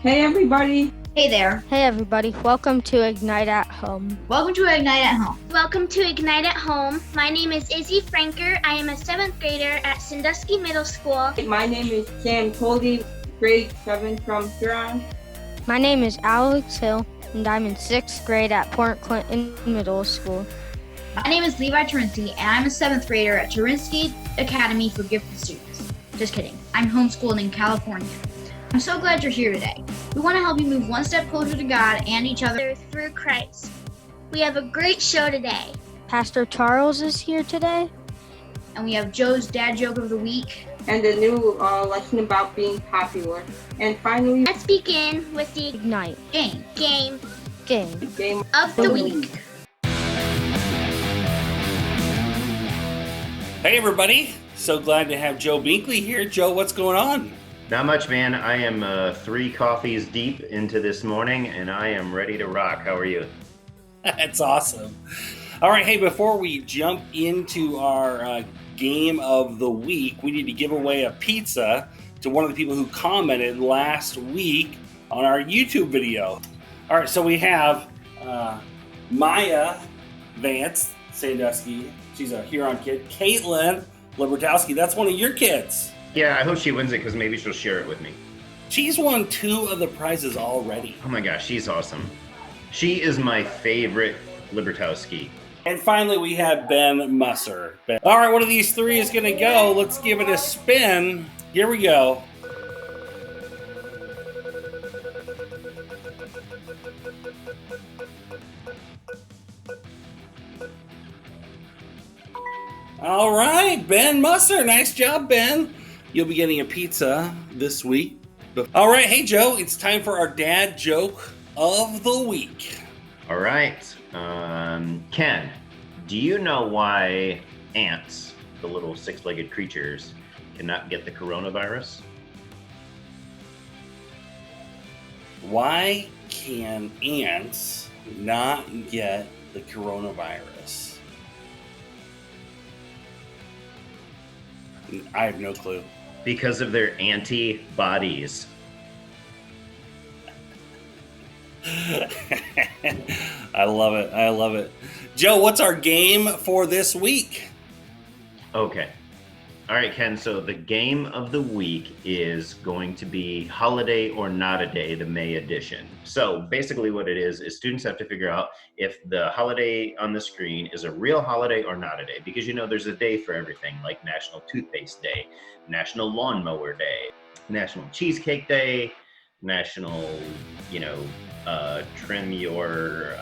Hey everybody! Hey there. Hey everybody, welcome to Ignite at Home. Welcome to Ignite at Home. Welcome to Ignite at Home. My name is Izzy Franker. I am a 7th grader at Sandusky Middle School. My name is Cam Coldy, grade 7 from Huron. My name is Alex Hill, and I'm in 6th grade at Port Clinton Middle School. My name is Levi Terinsky, and I'm a 7th grader at Terinsky Academy for Gifted Students. Just kidding. I'm homeschooled in California. I'm so glad you're here today. We want to help you move one step closer to God and each other Through Christ. We have a great show today. Pastor Charles is here today. And we have Joe's Dad Joke of the Week. And a new lesson about being popular. And finally, Let's begin with the Ignite Game. game game of the week. Hey everybody, so glad to have Joe Binkley here. Joe, what's going on? Not much, man. I am 3 coffees deep into this morning, and I am ready to rock. How are you? That's awesome. All right, hey, before we jump into our game of the week, we need to give away a pizza to one of the people who commented last week on our YouTube video. All right, so we have Maya Vance Sandusky. She's a Huron kid. Caitlin Libertowski. That's one of your kids. Yeah, I hope she wins it because maybe she'll share it with me. She's won 2 of the prizes already. Oh my gosh, she's awesome. She is my favorite Libertowski. And finally, we have Ben Musser. All right, one of these 3 is going to go. Let's give it a spin. Here we go. All right, Ben Musser. Nice job, Ben. You'll be getting a pizza this week. All right, hey, Joe, it's time for our dad joke of the week. All right. Ken, do you know why ants, the little 6-legged creatures, cannot get the coronavirus? Why can ants not get the coronavirus? I have no clue. Because of their antibodies. I love it. I love it. Joe, what's our game for this week? Okay. All right, Ken, so the game of the week is going to be Holiday or Not a Day, the May edition. So basically what it is students have to figure out if the holiday on the screen is a real holiday or not a day. Because you know there's a day for everything, like National Toothpaste Day, National Lawnmower Day, National Cheesecake Day, National, trim your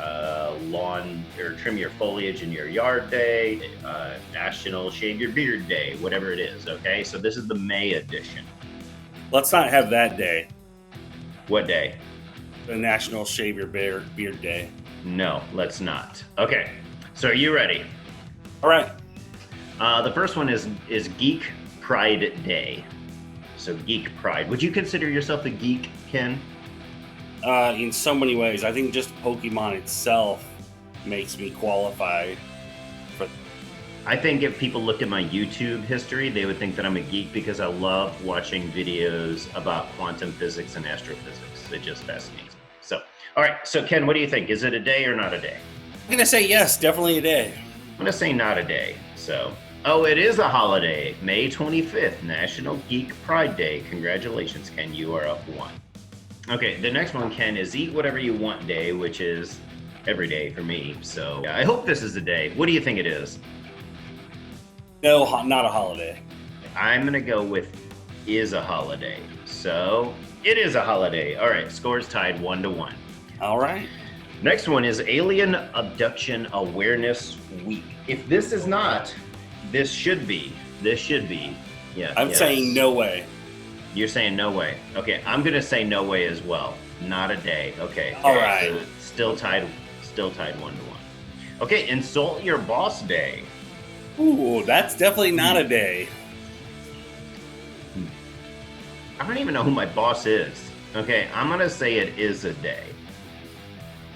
lawn or trim your foliage in your yard day, National Shave Your Beard Day, whatever it is. Okay, so this is the May edition. Let's not have that day, What day? the National Shave Your Beard Day. No, let's not. Okay, so are you ready? All right. The first one is Geek Pride Day. So Geek Pride. Would you consider yourself a geek, Ken? In so many ways. I think just Pokemon itself makes me qualify for. I think if people looked at my YouTube history, they would think that I'm a geek because I love watching videos about quantum physics and astrophysics. It just fascinates me. So, all right. So, Ken, what do you think? Is it a day or not a day? I'm going to say yes, definitely a day. I'm going to say not a day. So, it is a holiday. May 25th, National Geek Pride Day. Congratulations, Ken. You are up 1. Okay, the next one, Ken, is Eat Whatever You Want Day, which is every day for me. So I hope this is a day. What do you think it is? No, not a holiday. I'm going to go with is a holiday. So it is a holiday. All right, scores tied 1-1. All right. Next one is Alien Abduction Awareness Week. If this is not, this should be. This should be. Yeah. I'm saying no way. You're saying no way. Okay, I'm gonna say no way as well. Not a day. Okay. All right. So still tied 1-1. Okay, Insult Your Boss Day. Ooh, that's definitely not a day. I don't even know who my boss is. Okay, I'm gonna say it is a day.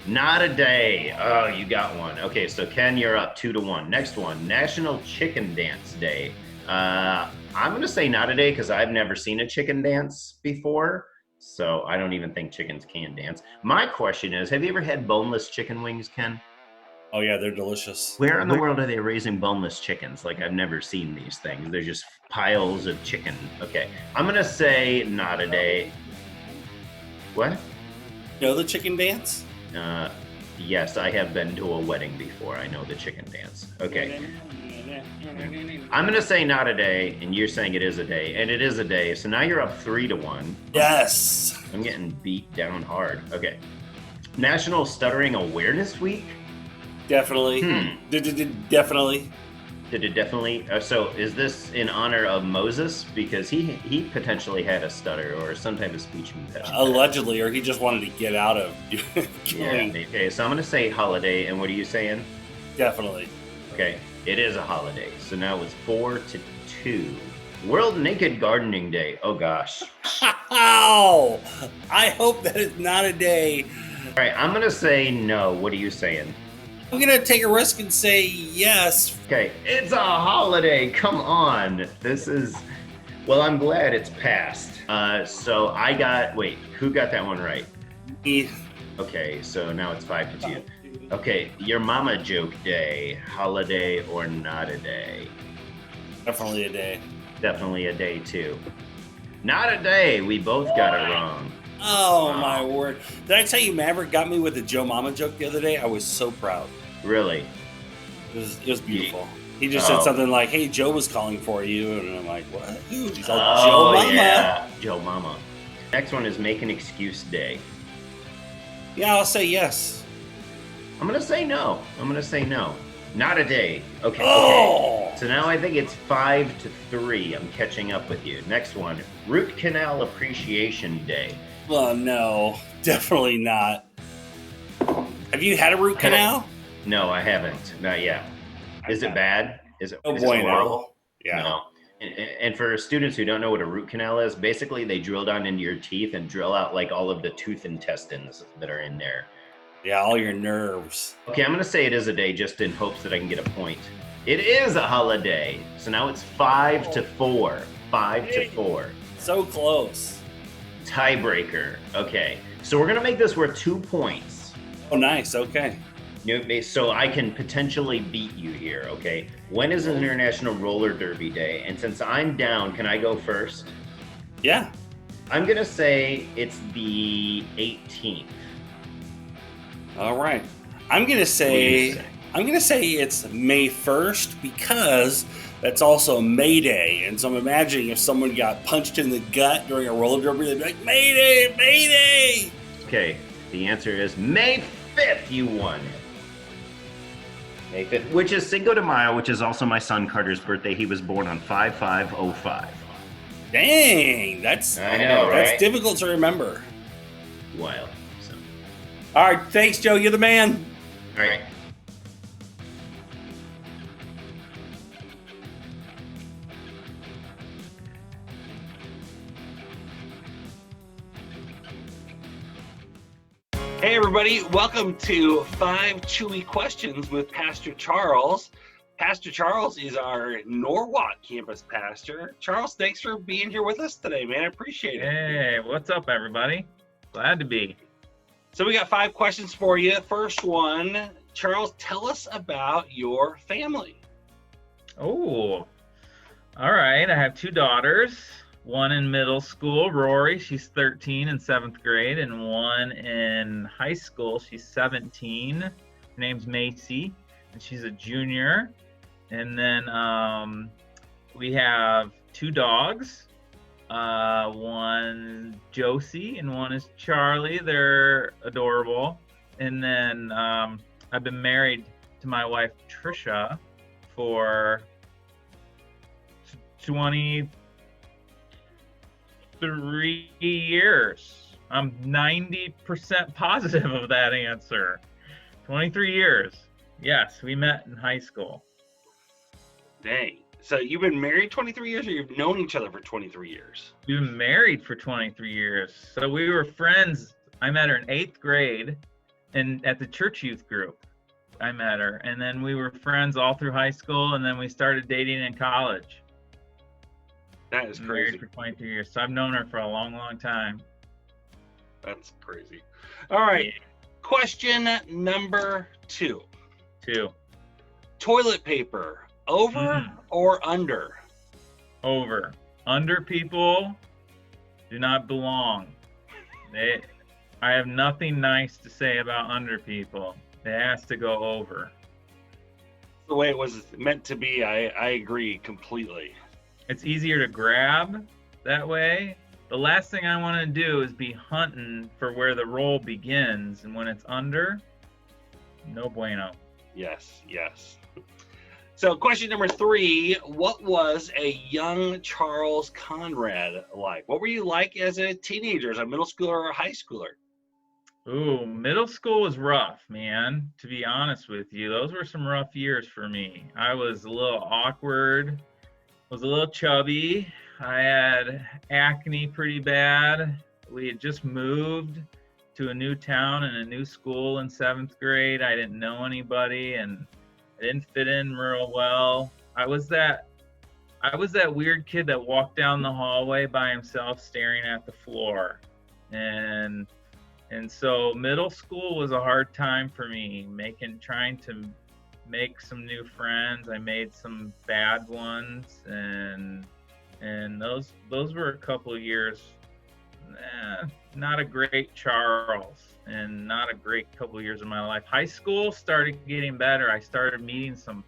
Not a day. Oh, you got one. Okay, so Ken, you're up 2-1. Next one, National Chicken Dance Day. I'm gonna say not a day because I've never seen a chicken dance before. So I don't even think chickens can dance. My question is, have you ever had boneless chicken wings, Ken? Oh yeah, they're delicious. Where in the world are they raising boneless chickens? Like, I've never seen these things. They're just piles of chicken. Okay, I'm gonna say not a day. What? You know the chicken dance? Yes, I have been to a wedding before. I know the chicken dance. Okay. I'm gonna say not a day, and you're saying it is a day, and it is a day. So now you're up 3-1. Yes. I'm getting beat down hard. Okay. National Stuttering Awareness Week. Definitely. Definitely. Did it definitely? So is this in honor of Moses because he potentially had a stutter or some type of speech impediment? Allegedly, or he just wanted to get out of killing. Yeah. Okay. So I'm gonna say holiday, and what are you saying? Definitely. Okay. It is a holiday. So now it's 4-2. World Naked Gardening Day. Oh gosh. Ow! I hope that it's not a day. All right. I'm gonna say no. What are you saying? I'm gonna take a risk and say yes. Okay, it's a holiday. Come on. This is, well, I'm glad it's passed. So I got, wait, who got that one right? Me. Okay, so now it's 5-2. Okay, your mama joke day, holiday or not a day? Definitely a day. Definitely a day too. Not a day. We both got it wrong. Oh Wow. my word! Did I tell you Maverick got me with the Joe Mama joke the other day? I was so proud. Really? It was beautiful. He just said Oh. something like, "Hey, Joe was calling for you," and I'm like, "What? Who?" He's like, "Joe Mama." Yeah, Joe Mama. Next one is Make an Excuse Day. Yeah, I'll say yes. I'm gonna say no. I'm gonna say no. Not a day. Okay. Oh! Okay. So now I think it's 5-3. I'm catching up with you. Next one, Root Canal Appreciation Day. Well, no, definitely not. Have you had a root canal? No, I haven't. Not yet. Is it bad? Is it? Oh is it boy, horrible? no. Yeah. No. And for students who don't know what a root canal is, basically they drill down into your teeth and drill out like all of the tooth intestines that are in there. Yeah, all your nerves. Okay, I'm gonna say it is a day just in hopes that I can get a point. It is a holiday. So now it's 5-4. 5-4. So close. Tiebreaker. Okay. So we're gonna make this worth 2 points. Oh, nice. Okay. So I can potentially beat you here, okay? When is International Roller Derby Day? And since I'm down, can I go first? Yeah. I'm gonna say it's the 18th. All right. I'm gonna say it's May 1st because that's also May Day, and so I'm imagining if someone got punched in the gut during a roller derby, they'd be like, "Mayday, Mayday!" Okay, the answer is May 5th. You won. May 5th, which is Cinco de Mayo, which is also my son Carter's birthday. He was born on 5/5/05. Dang, that's I know, right? That's difficult to remember. Wild. So, All right, thanks, Joe. You're the man. all right. Hey, everybody. Welcome to 5 Chewy Questions with Pastor Charles. Pastor Charles is our Norwalk campus pastor. Charles, thanks for being here with us today, man. I appreciate it. Hey, what's up, everybody? Glad to be. So we got 5 questions for you. First one, Charles, tell us about your family. Oh, all right. I have 2 daughters, one in middle school, Rory, she's 13 in 7th grade, and one in high school, she's 17. Her name's Macy, and she's a junior. And then we have 2 dogs. One Josie and one is Charlie. They're adorable. And then I've been married to my wife Trisha for 23 years. I'm 90% positive of that answer. 23 years. Yes, we met in high school. Dang. So you've been married 23 years or you've known each other for 23 years? We've been married for 23 years. So we were friends. I met her in 8th grade and at the church youth group. I met her. And then we were friends all through high school, and then we started dating in college. That is Married crazy. for 23 years. So I've known her for a long, long time. That's crazy. All right. Question number 2. 2. Toilet paper, over or under? Over. Under people do not belong. I have nothing nice to say about under people. It has to go over. The way it was meant to be, I agree completely. It's easier to grab that way. The last thing I want to do is be hunting for where the roll begins, and when it's under, no bueno. Yes. So question number 3, what was a young Charles Conrad like? What were you like as a teenager, as a middle schooler or a high schooler? Ooh, middle school was rough, man. To be honest with you, those were some rough years for me. I was a little awkward, was a little chubby. I had acne pretty bad. We had just moved to a new town and a new school in 7th grade. I didn't know anybody and I didn't fit in real well. I was that weird kid that walked down the hallway by himself staring at the floor. And so middle school was a hard time for me, trying to make some new friends. I made some bad ones, and those were a couple of years. Not a great Charles, and not a great couple of years of my life. High school started getting better. I started meeting some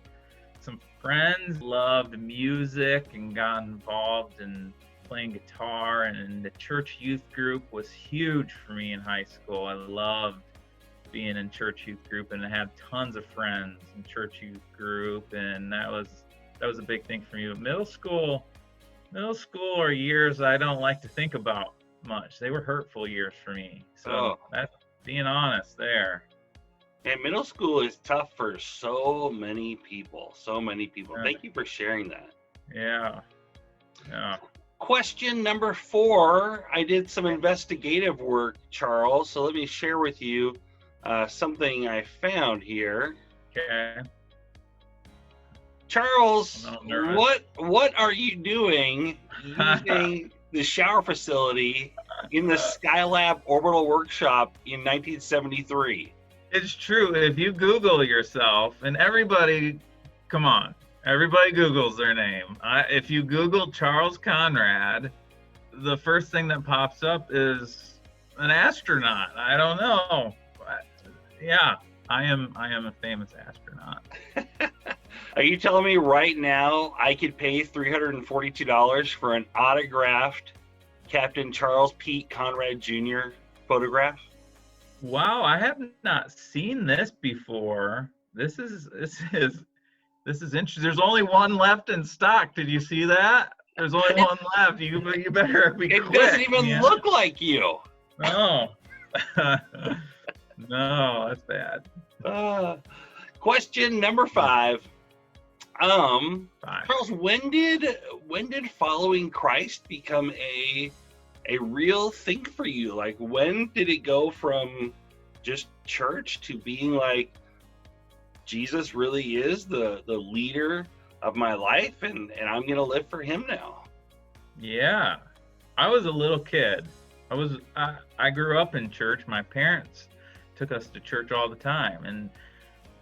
friends, loved music, and got involved in playing guitar, and the church youth group was huge for me in high school. I loved being in church youth group, and I had tons of friends in church youth group, and that was a big thing for me. But middle school are years I don't like to think about much. They were hurtful years for me. So that's being honest there. And middle school is tough for so many people. Thank you for sharing that. Yeah. Question number 4. I did some investigative work, Charles. So let me share with you something I found here. Okay. Charles, what are you doing using the shower facility in the Skylab Orbital Workshop in 1973? It's true. If you Google yourself, and everybody Googles their name. If you Google Charles Conrad, the first thing that pops up is an astronaut. I don't know. Yeah, I am a famous astronaut. Are you telling me right now I could pay $342 for an autographed Captain Charles Pete Conrad Jr. photograph? Wow, I have not seen this before. This is interesting. There's only one left in stock. Did you see that? There's only one left. You better be quick. It doesn't even look like you. No. No, that's bad. Question number 5. Charles, when did following Christ become a real thing for you? Like, when did it go from just church to being like, Jesus really is the leader of my life, and I'm gonna live for him now? Yeah, I was a little kid. I grew up in church. My parents took us to church all the time, and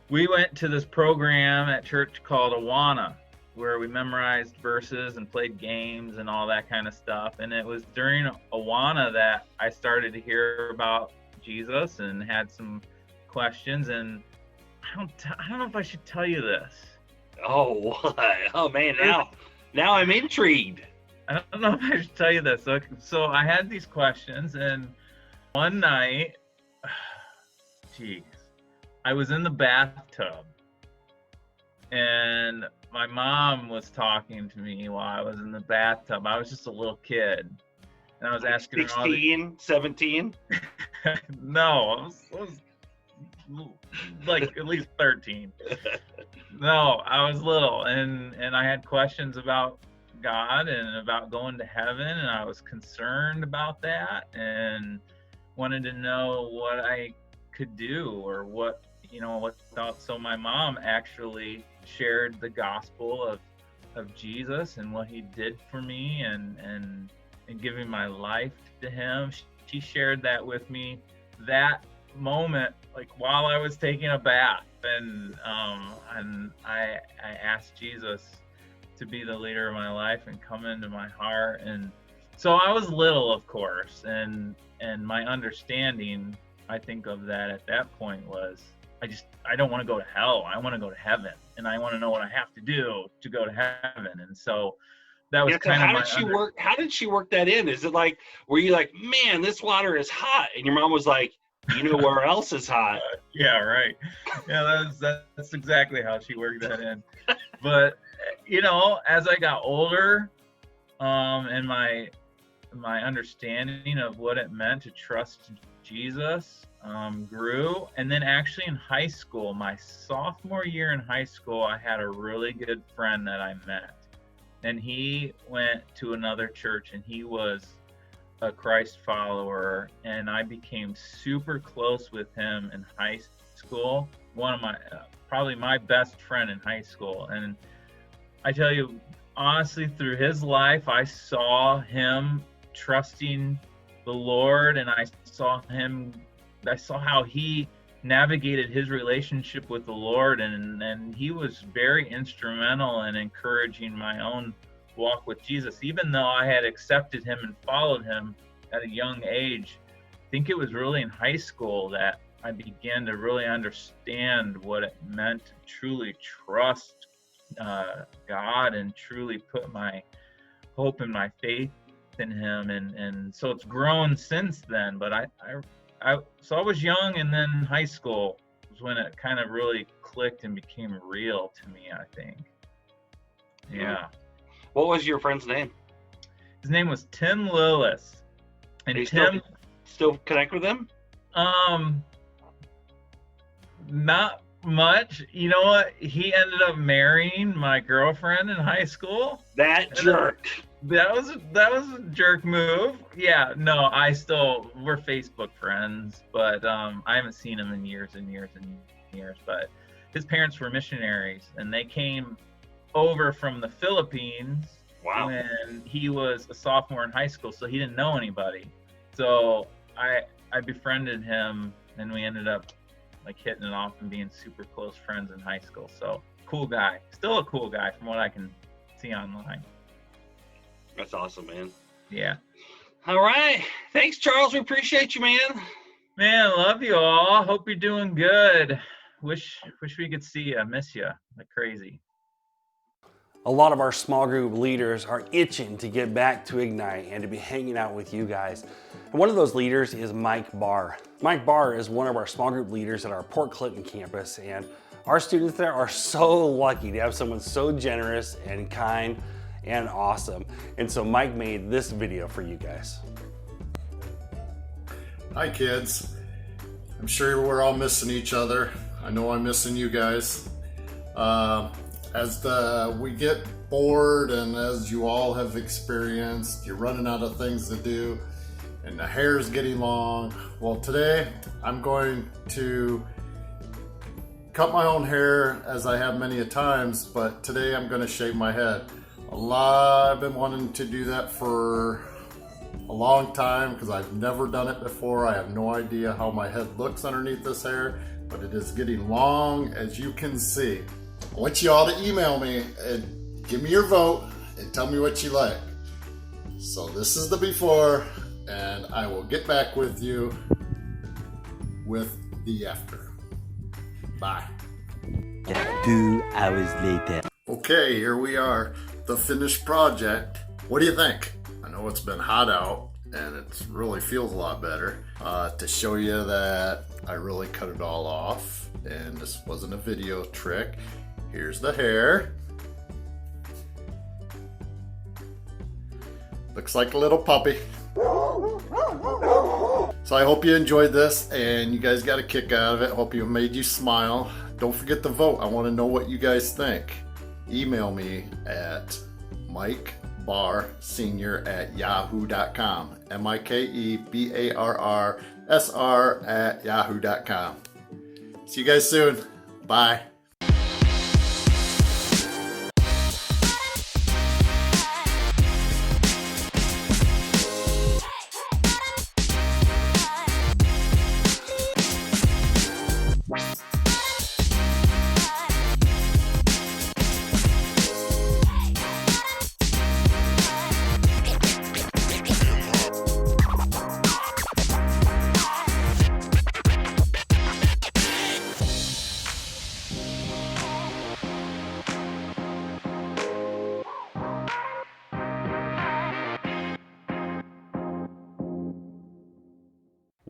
we went to this program at church called Awana, where we memorized verses and played games and all that kind of stuff. And it was during Awana that I started to hear about Jesus and had some questions. And I don't know if I should tell you this. Oh, what? Oh man, now I'm intrigued. I don't know if I should tell you this. So I had these questions, and one night, I was in the bathtub, and my mom was talking to me while I was in the bathtub. I was just a little kid, and I was asking her 16, 17? No, I was like at least 13. No, I was little, and I had questions about God and about going to heaven, and I was concerned about that and wanted to know what I could do or what thought. So my mom actually shared the gospel of Jesus and what he did for me and giving my life to him. she shared that with me that moment, like while I was taking a bath, and I asked Jesus to be the leader of my life and come into my heart. And so I was little, of course, and my understanding, I think, of that at that point was, I don't want to go to hell. I want to go to heaven, and I want to know what I have to do to go to heaven. And so that was kind of how did she work that in? Is it like, were you like, man, this water is hot, and your mom was like, you know where else is hot? Yeah, right. Yeah, that's exactly how she worked that in. But you know, as I got older, and my understanding of what it meant to trust Jesus grew. And then actually in high school, my sophomore year in high school, I had a really good friend that I met, and he went to another church, and he was a Christ follower, and I became super close with him in high school. One of my probably my best friend in high school. And I tell you honestly, through his life, I saw him trusting the Lord, and I saw how he navigated his relationship with the Lord, and he was very instrumental in encouraging my own walk with Jesus. Even though I had accepted him and followed him at a young age, I think it was really in high school that I began to really understand what it meant to truly trust God and truly put my hope and my faith in him. And so it's grown since then. But I was young, and then high school was when it kind of really clicked and became real to me, I think. Yeah. What was your friend's name? His name was Tim Lillis. And Tim still connect with him? Not much. You know what? He ended up marrying my girlfriend in high school. That jerk. That was a jerk move. Yeah, no, we're Facebook friends, but I haven't seen him in years and years and years. But his parents were missionaries, and they came over from the Philippines. Wow. When he was a sophomore in high school, so he didn't know anybody. So I befriended him, and we ended up like hitting it off and being super close friends in high school. So cool guy, still a cool guy from what I can see online. That's awesome, man. Yeah. All right. Thanks, Charles. We appreciate you, man. Man, love you all. Hope you're doing good. Wish we could see you. I miss you like crazy. A lot of our small group leaders are itching to get back to Ignite and to be hanging out with you guys. And one of those leaders is Mike Barr. Mike Barr is one of our small group leaders at our Port Clinton campus, and our students there are so lucky to have someone so generous and kind and awesome. And so Mike made this video for you guys. Hi kids. I'm sure we're all missing each other. I know I'm missing you guys. As we get bored, and as you all have experienced, you're running out of things to do and the hair's getting long. Well, today I'm going to cut my own hair, as I have many a times, but today I'm going to shave my head. I've been wanting to do that for a long time because I've never done it before. I have no idea how my head looks underneath this hair, but it is getting long, as you can see. I want you all to email me and give me your vote and tell me what you like. So this is the before, and I will get back with you with the after. Bye. 2 hours later. Okay, here we are, the finished project. What do you think? I know it's been hot out and it really feels a lot better. To show you that I really cut it all off and this wasn't a video trick. Here's the hair. Looks like a little puppy. So I hope you enjoyed this and you guys got a kick out of it. Hope it made you smile. Don't forget to vote. I want to know what you guys think. Email me at mikebarrsenior@yahoo.com. mikebarrsr@yahoo.com. See you guys soon. Bye.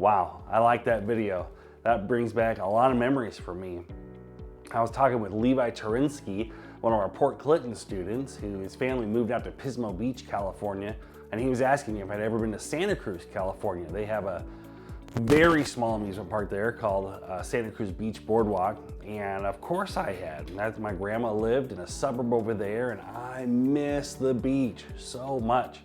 Wow, I like that video. That brings back a lot of memories for me. I was talking with Levi Terinsky, one of our Port Clinton students, whose family moved out to Pismo Beach, California, and he was asking me if I'd ever been to Santa Cruz, California. They have a very small amusement park there called Santa Cruz Beach Boardwalk, and of course I had. My grandma lived in a suburb over there, and I miss the beach so much.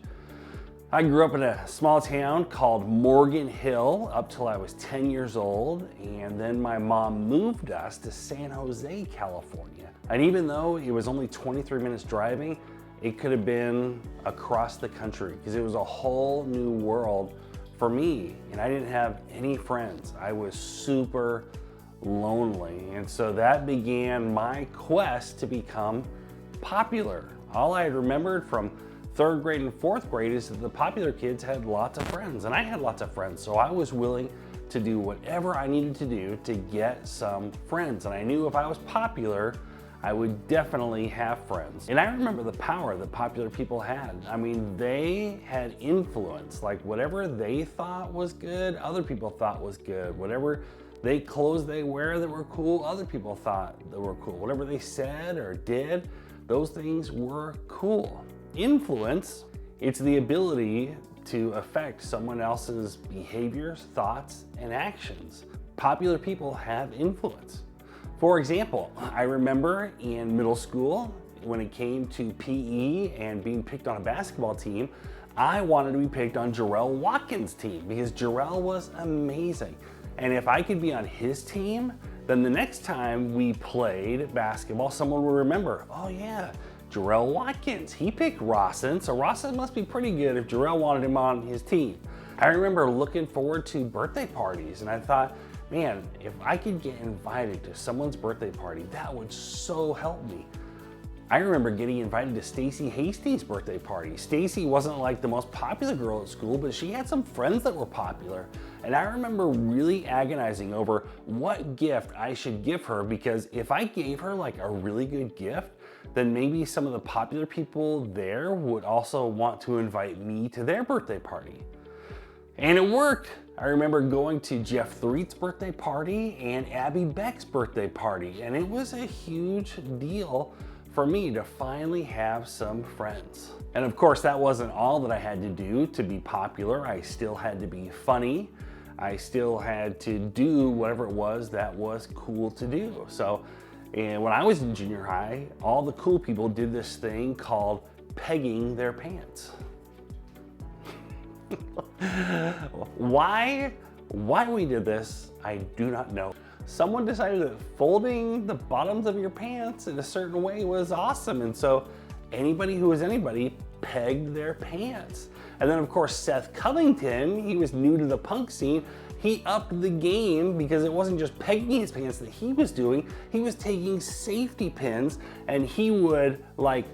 I grew up in a small town called Morgan Hill up till I was 10 years old, and then my mom moved us to San Jose, California. And even though it was only 23 minutes driving, it could have been across the country because it was a whole new world for me, and I didn't have any friends. I was super lonely, and so that began my quest to become popular. All I had remembered from 3rd grade and 4th grade is that the popular kids had lots of friends, and I had lots of friends, so I was willing to do whatever I needed to do to get some friends. And I knew if I was popular, I would definitely have friends. And I remember the power that popular people had. I mean, they had influence. Like whatever they thought was good, other people thought was good. Whatever clothes they wear that were cool, other people thought that were cool. Whatever they said or did, those things were cool. Influence, it's the ability to affect someone else's behaviors, thoughts, and actions. Popular people have influence. For example, I remember in middle school, when it came to PE and being picked on a basketball team, I wanted to be picked on Jarrell Watkins' team because Jarrell was amazing. And if I could be on his team, then the next time we played basketball, someone would remember, oh yeah, Jarrell Watkins, he picked Rawson, so Rawson must be pretty good if Jarrell wanted him on his team. I remember looking forward to birthday parties, and I thought, man, if I could get invited to someone's birthday party, that would so help me. I remember getting invited to Stacy Hastings' birthday party. Stacy wasn't like the most popular girl at school, but she had some friends that were popular. And I remember really agonizing over what gift I should give her, because if I gave her like a really good gift, then maybe some of the popular people there would also want to invite me to their birthday party. And it worked. I remember going to Jeff Threet's birthday party and Abby Beck's birthday party, and it was a huge deal for me to finally have some friends. And of course, that wasn't all that I had to do to be popular. I still had to be funny. I still had to do whatever it was that was cool to do. So, and when I was in junior high, all the cool people did this thing called pegging their pants. Why we did this, I do not know. Someone decided that folding the bottoms of your pants in a certain way was awesome, and so anybody who was anybody pegged their pants. And then of course Seth Covington, he was new to the punk scene, he upped the game because it wasn't just pegging his pants that he was doing, he was taking safety pins and he would like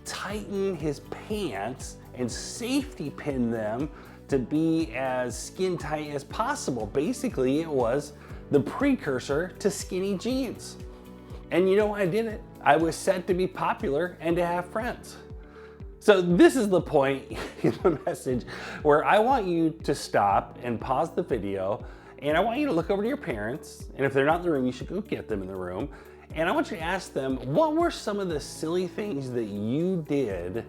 tighten his pants and safety pin them to be as skin tight as possible. Basically, it was the precursor to skinny jeans. And you know why I did it? I was set to be popular and to have friends. So this is the point in the message where I want you to stop and pause the video, and I want you to look over to your parents, and if they're not in the room, you should go get them in the room. And I want you to ask them, what were some of the silly things that you did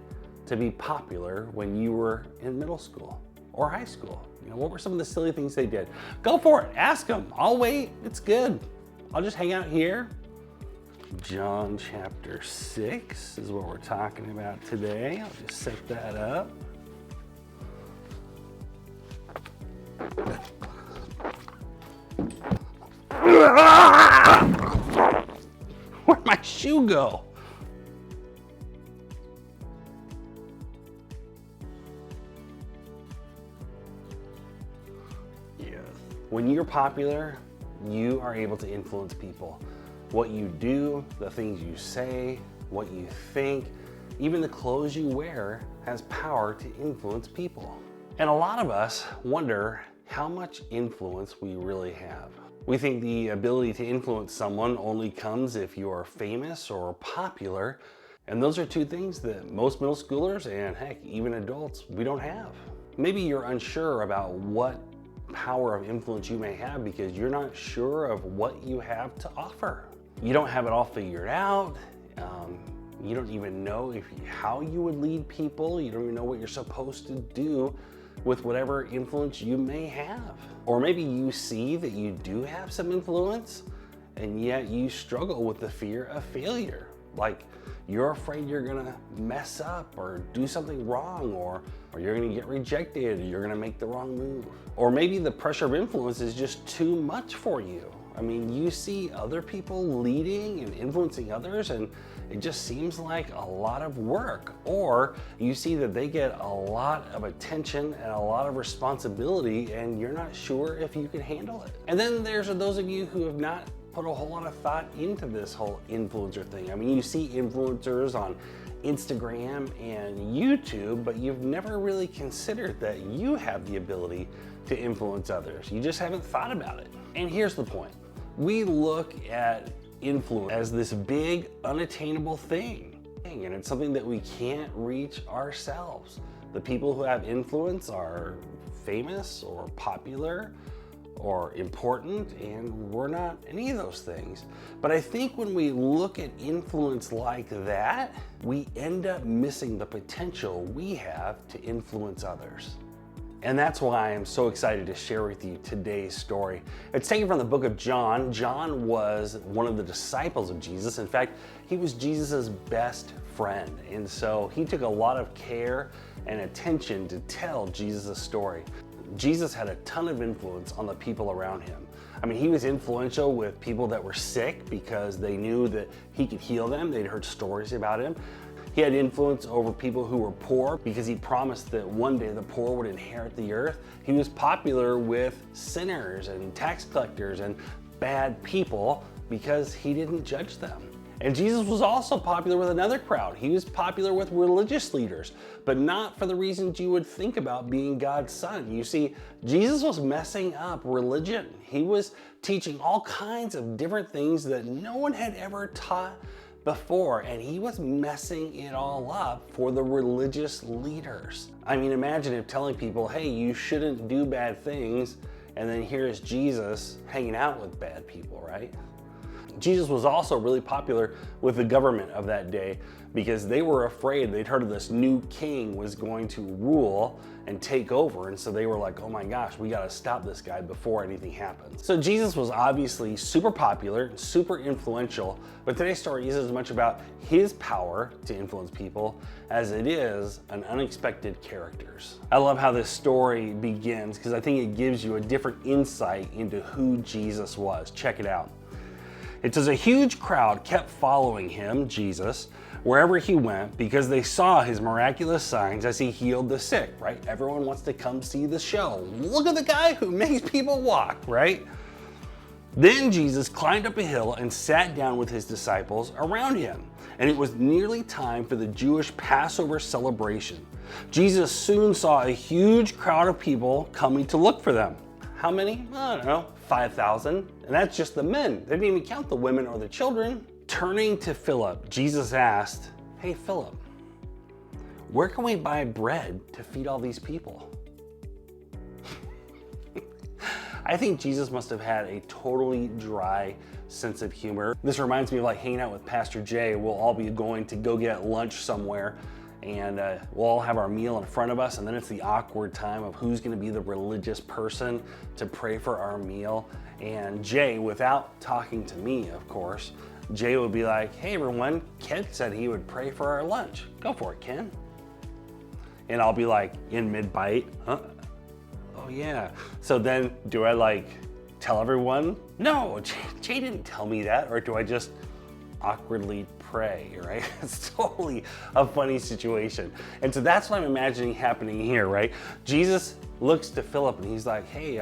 to be popular when you were in middle school or high school? You know, what were some of the silly things they did? Go for it, ask them. I'll wait, it's good. I'll just hang out here. John chapter 6 is what we're talking about today. I'll just set that up. Where'd my shoe go? Yeah. When you're popular, you are able to influence people. What you do, the things you say, what you think, even the clothes you wear has power to influence people. And a lot of us wonder how much influence we really have. We think the ability to influence someone only comes if you are famous or popular, and those are two things that most middle schoolers and heck, even adults, we don't have. Maybe you're unsure about what power of influence you may have because you're not sure of what you have to offer. You don't have it all figured out. You don't even know how you would lead people. You don't even know what you're supposed to do with whatever influence you may have. Or maybe you see that you do have some influence and yet you struggle with the fear of failure. Like you're afraid you're gonna mess up or do something wrong, or you're gonna get rejected, or you're gonna make the wrong move. Or maybe the pressure of influence is just too much for you. I mean, you see other people leading and influencing others and it just seems like a lot of work. Or you see that they get a lot of attention and a lot of responsibility and you're not sure if you can handle it. And then there's those of you who have not put a whole lot of thought into this whole influencer thing. I mean, you see influencers on Instagram and YouTube, but you've never really considered that you have the ability to influence others. You just haven't thought about it. And here's the point. We look at influence as this big, unattainable thing, and it's something that we can't reach ourselves. The people who have influence are famous or popular or important, and we're not any of those things. But I think when we look at influence like that, we end up missing the potential we have to influence others. And that's why I'm so excited to share with you today's story. It's taken from the book of John. John was one of the disciples of Jesus. In fact, he was Jesus's best friend. And so he took a lot of care and attention to tell Jesus' story. Jesus had a ton of influence on the people around him. I mean, he was influential with people that were sick because they knew that he could heal them. They'd heard stories about him. He had influence over people who were poor because he promised that one day the poor would inherit the earth. He was popular with sinners and tax collectors and bad people because he didn't judge them. And Jesus was also popular with another crowd. He was popular with religious leaders, but not for the reasons you would think about being God's son. You see, Jesus was messing up religion. He was teaching all kinds of different things that no one had ever taught before, and he was messing it all up for the religious leaders. I mean, imagine if telling people, hey, you shouldn't do bad things, and then here's Jesus hanging out with bad people, right? Jesus was also really popular with the government of that day because they were afraid. They'd heard of this new king was going to rule and take over, and so they were like, oh my gosh, we gotta stop this guy before anything happens. So Jesus was obviously super popular, super influential, but today's story isn't as much about his power to influence people as it is an unexpected characters. I love how this story begins because I think it gives you a different insight into who Jesus was. Check it out. It says a huge crowd kept following him, Jesus, wherever he went because they saw his miraculous signs as he healed the sick, right? Everyone wants to come see the show. Look at the guy who makes people walk, right? Then Jesus climbed up a hill and sat down with his disciples around him. And it was nearly time for the Jewish Passover celebration. Jesus soon saw a huge crowd of people coming to look for them. How many? I don't know, 5,000. And that's just the men. They didn't even count the women or the children. Turning to Philip, Jesus asked, hey Philip, where can we buy bread to feed all these people? I think Jesus must have had a totally dry sense of humor. This reminds me of like hanging out with Pastor Jay. We'll all be going to go get lunch somewhere and we'll all have our meal in front of us, and then it's the awkward time of who's gonna be the religious person to pray for our meal. And Jay, without talking to me, of course, Jay would be like, hey everyone, Ken said he would pray for our lunch. Go for it, Ken. And I'll be like, in mid-bite, huh? Oh yeah. So then do I like tell everyone? No, Jay didn't tell me that. Or do I just awkwardly pray, right? It's totally a funny situation. And so that's what I'm imagining happening here, right? Jesus looks to Philip and he's like, hey,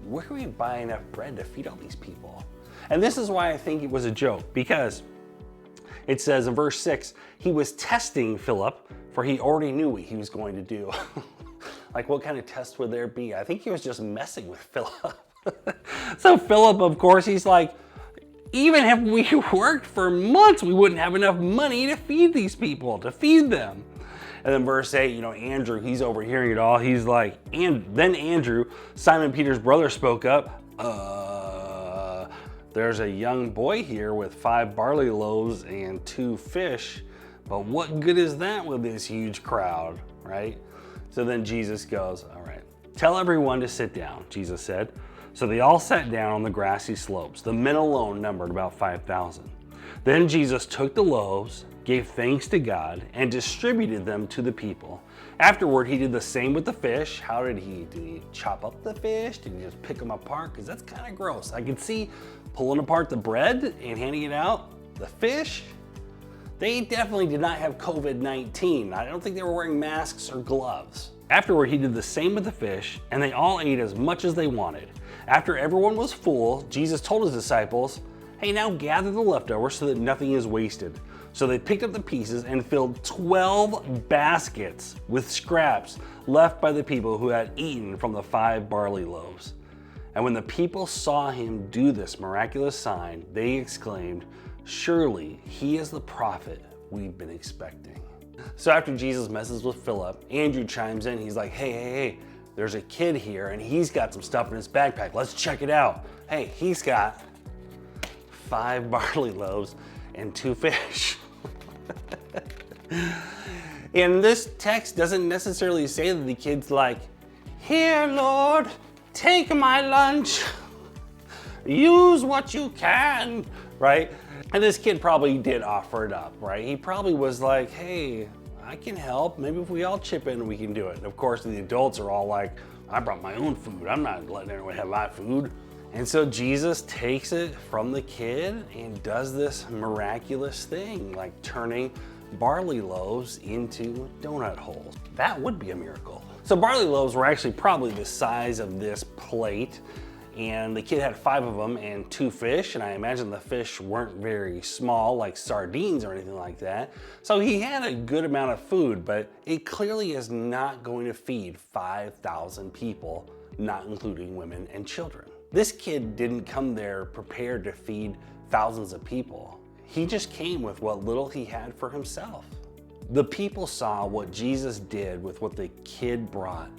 where can we buy enough bread to feed all these people? And this is why I think it was a joke, because it says in verse 6, he was testing Philip, for he already knew what he was going to do. Like, what kind of test would there be? I think he was just messing with Philip. So Philip, of course, he's like, even if we worked for months, we wouldn't have enough money to feed these people, to feed them. And then verse 8, you know, Andrew, he's overhearing it all. He's like, and then Andrew, Simon Peter's brother, spoke up. There's a young boy here with 5 barley loaves and 2 fish, but what good is that with this huge crowd, right? So then Jesus goes, all right, tell everyone to sit down, Jesus said. So they all sat down on the grassy slopes. The men alone numbered about 5,000. Then Jesus took the loaves, gave thanks to God, and distributed them to the people. Afterward, he did the same with the fish. How did he? Did he chop up the fish? Did he just pick them apart? Because that's kind of gross. I could see pulling apart the bread and handing it out. The fish, they definitely did not have COVID-19. I don't think they were wearing masks or gloves. Afterward, he did the same with the fish, and they all ate as much as they wanted. After everyone was full, Jesus told his disciples, hey, now gather the leftovers so that nothing is wasted. So they picked up the pieces and filled 12 baskets with scraps left by the people who had eaten from the 5 barley loaves. And when the people saw him do this miraculous sign, they exclaimed, surely he is the prophet we've been expecting. So after Jesus messes with Philip, Andrew chimes in. He's like, hey, there's a kid here and he's got some stuff in his backpack. Let's check it out. Hey, he's got 5 barley loaves and 2 fish. And this text doesn't necessarily say that the kid's like, here, Lord, take my lunch. Use what you can, right? And this kid probably did offer it up, right? He probably was like, hey, I can help. Maybe if we all chip in, we can do it. And of course, the adults are all like, I brought my own food. I'm not letting anyone have my food. And so Jesus takes it from the kid and does this miraculous thing, like turning barley loaves into donut holes. That would be a miracle. So barley loaves were actually probably the size of this plate, and the kid had 5 of them and 2 fish, and I imagine the fish weren't very small, like sardines or anything like that. So he had a good amount of food, but it clearly is not going to feed 5,000 people, not including women and children. This kid didn't come there prepared to feed thousands of people. He just came with what little he had for himself. The people saw what Jesus did with what the kid brought,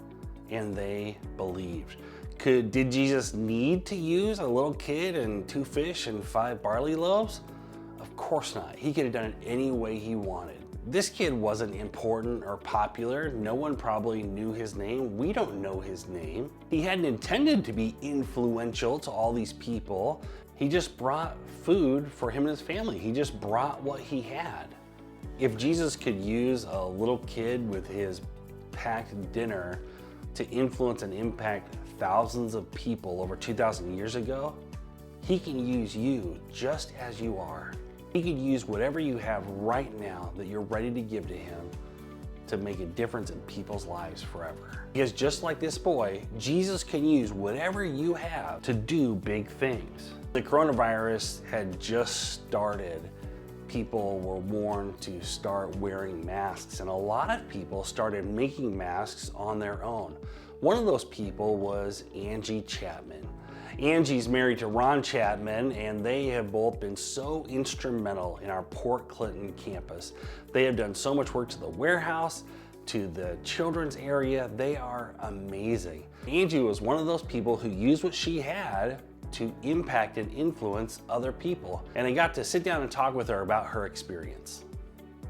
and they believed. Did Jesus need to use a little kid and 2 fish and 5 barley loaves? Of course not. He could have done it any way he wanted. This kid wasn't important or popular. No one probably knew his name. We don't know his name. He hadn't intended to be influential to all these people. He just brought food for him and his family. He just brought what he had. If Jesus could use a little kid with his packed dinner to influence and impact thousands of people over 2,000 years ago, he can use you just as you are. He could use whatever you have right now that you're ready to give to him to make a difference in people's lives forever. Because just like this boy, Jesus can use whatever you have to do big things. The coronavirus had just started. People were warned to start wearing masks, and a lot of people started making masks on their own. One of those people was Angie Chapman. Angie's married to Ron Chapman, and they have both been so instrumental in our Port Clinton campus. They have done so much work to the warehouse, to the children's area. They are amazing. Angie was one of those people who used what she had to impact and influence other people. And I got to sit down and talk with her about her experience.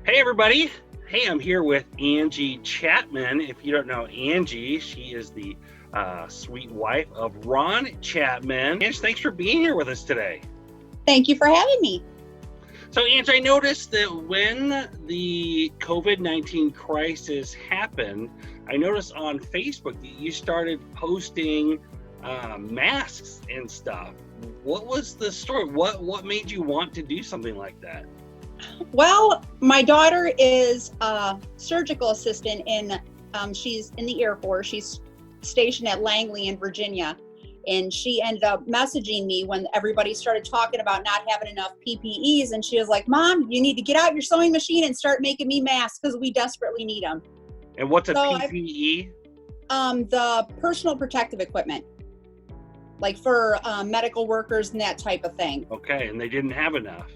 Hey everybody. Hey, I'm here with Angie Chapman. If you don't know Angie, she is the sweet wife of Ron Chapman. Angie, thanks for being here with us today. Thank you for having me. So Angie, I noticed that when the COVID-19 crisis happened, I noticed on Facebook that you started posting masks and stuff. What was the story? What made you want to do something like that? Well, my daughter is a surgical assistant she's in the Air Force. She's stationed at Langley in Virginia. And she ended up messaging me when everybody started talking about not having enough PPEs. And she was like, Mom, you need to get out your sewing machine and start making me masks because we desperately need them. And what's a PPE? The personal protective equipment, like for medical workers and that type of thing. Okay, and they didn't have enough.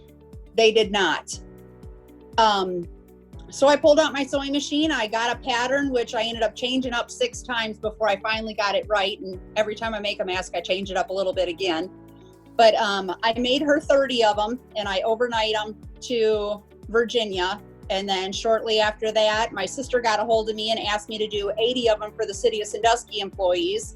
They did not. So I pulled out my sewing machine. I got a pattern, which I ended up changing up 6 times before I finally got it right. And every time I make a mask, I change it up a little bit again. But I made her 30 of them, and I overnight them to Virginia. And then shortly after that, my sister got a hold of me and asked me to do 80 of them for the City of Sandusky employees.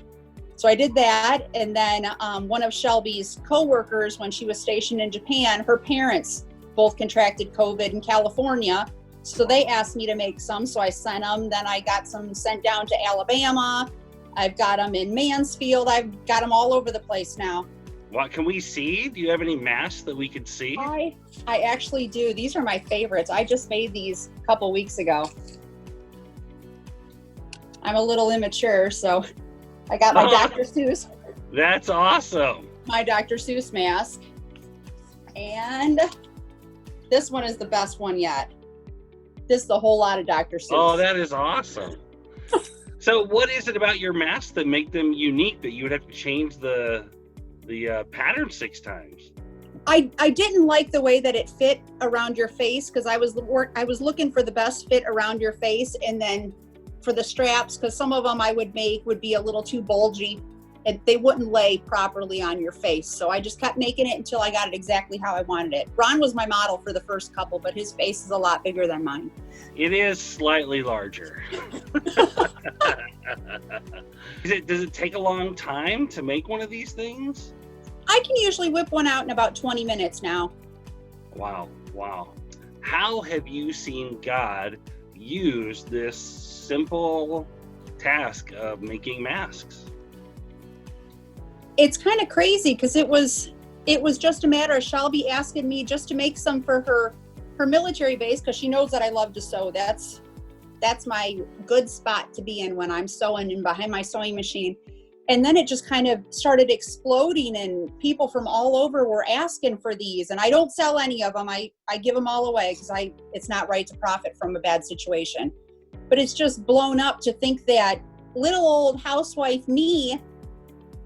So I did that. And then one of Shelby's coworkers, when she was stationed in Japan, her parents both contracted COVID in California. So they asked me to make some. So I sent them. Then I got some sent down to Alabama. I've got them in Mansfield. I've got them all over the place now. What can we see? Do you have any masks that we could see? I actually do. These are my favorites. I just made these a couple weeks ago. I'm a little immature, so I got my Dr. Seuss. That's awesome. My Dr. Seuss mask. And this one is the best one yet. This is a whole lot of Dr. Seuss. Oh, that is awesome. So what is it about your masks that make them unique that you would have to change the pattern 6 times? I didn't like the way that it fit around your face, because I was looking for the best fit around your face, and then for the straps, because some of them I would make would be a little too bulgy and they wouldn't lay properly on your face. So I just kept making it until I got it exactly how I wanted it. Ron was my model for the first couple, but his face is a lot bigger than mine. It is slightly larger. Does it take a long time to make one of these things? I can usually whip one out in about 20 minutes now. Wow. How have you seen God use this simple task of making masks? It's kind of crazy, because it was just a matter of Shelby asking me just to make some for her military base, because she knows that I love to sew. That's my good spot to be in when I'm sewing and behind my sewing machine. And then it just kind of started exploding, and people from all over were asking for these. And I don't sell any of them. I give them all away, because it's not right to profit from a bad situation. But it's just blown up to think that little old housewife me,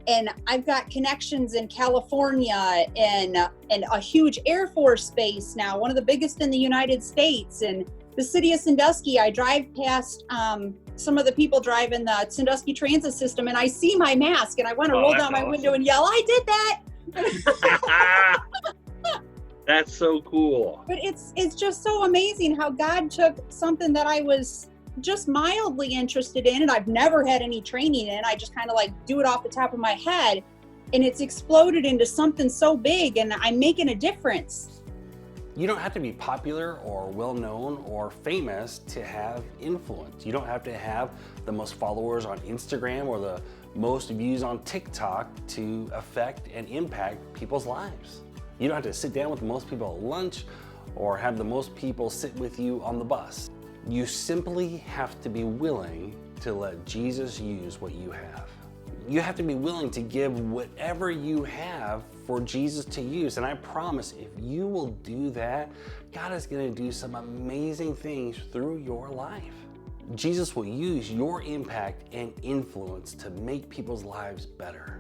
and I've got connections in California and a huge Air Force base now, one of the biggest in the United States, and the City of Sandusky. I drive past some of the people driving the Sandusky transit system, and I see my mask, and I want to roll down my window and yell, "I did that!" That's so cool. But it's just so amazing how God took something that I was just mildly interested in, and I've never had any training in. I just kind of like do it off the top of my head, and it's exploded into something so big, and I'm making a difference. You don't have to be popular or well-known or famous to have influence. You don't have to have the most followers on Instagram or the most views on TikTok to affect and impact people's lives. You don't have to sit down with the most people at lunch or have the most people sit with you on the bus. You simply have to be willing to let Jesus use what you have. You have to be willing to give whatever you have for Jesus to use. And I promise, if you will do that, God is going to do some amazing things through your life. Jesus will use your impact and influence to make people's lives better.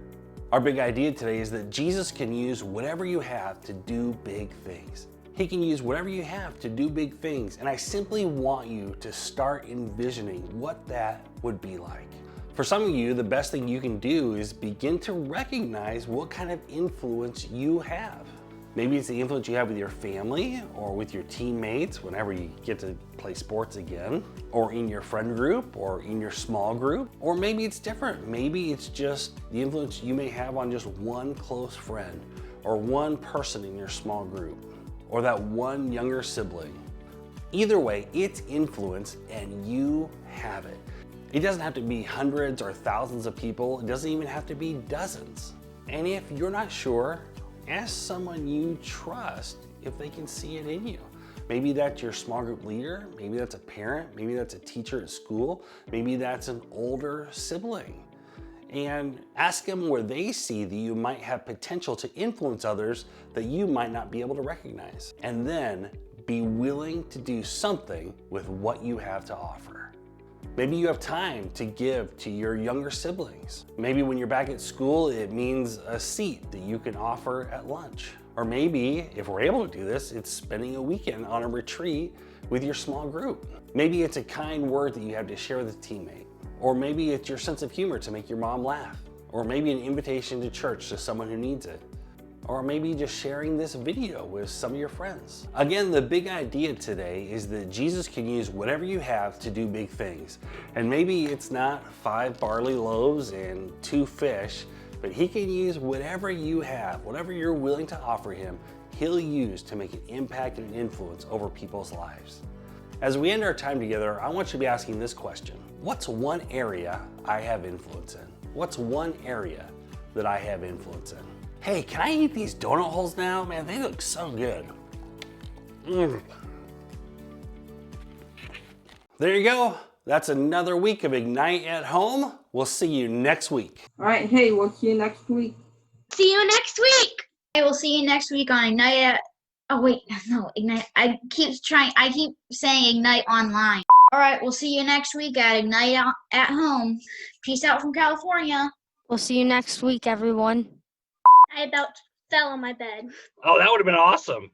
Our big idea today is that Jesus can use whatever you have to do big things. He can use whatever you have to do big things. And I simply want you to start envisioning what that would be like. For some of you, the best thing you can do is begin to recognize what kind of influence you have. Maybe it's the influence you have with your family or with your teammates whenever you get to play sports again, or in your friend group or in your small group. Or maybe it's different. Maybe it's just the influence you may have on just one close friend or one person in your small group, or that one younger sibling. Either way, it's influence and you have it. It doesn't have to be hundreds or thousands of people. It doesn't even have to be dozens. And if you're not sure, ask someone you trust if they can see it in you. Maybe that's your small group leader, maybe that's a parent, maybe that's a teacher at school, maybe that's an older sibling. And ask them where they see that you might have potential to influence others that you might not be able to recognize. And then be willing to do something with what you have to offer. Maybe you have time to give to your younger siblings. Maybe when you're back at school, it means a seat that you can offer at lunch. Or maybe, if we're able to do this, it's spending a weekend on a retreat with your small group. Maybe it's a kind word that you have to share with a teammate. Or maybe it's your sense of humor to make your mom laugh. Or maybe an invitation to church to someone who needs it. Or maybe just sharing this video with some of your friends. Again, the big idea today is that Jesus can use whatever you have to do big things. And maybe it's not 5 barley loaves and 2 fish, but he can use whatever you have, whatever you're willing to offer him, he'll use to make an impact and influence over people's lives. As we end our time together, I want you to be asking this question. What's one area I have influence in? What's one area that I have influence in? Hey, can I eat these donut holes now? Man, they look so good. There you go. That's another week of Ignite at Home. We'll see you next week. All right, hey, we'll see you next week. See you next week. I will see you next week on Ignite at, oh wait, no, Ignite. I keep saying Ignite online. All right, we'll see you next week at Ignite at Home. Peace out from California. We'll see you next week, everyone. I about fell on my bed. Oh, that would have been awesome.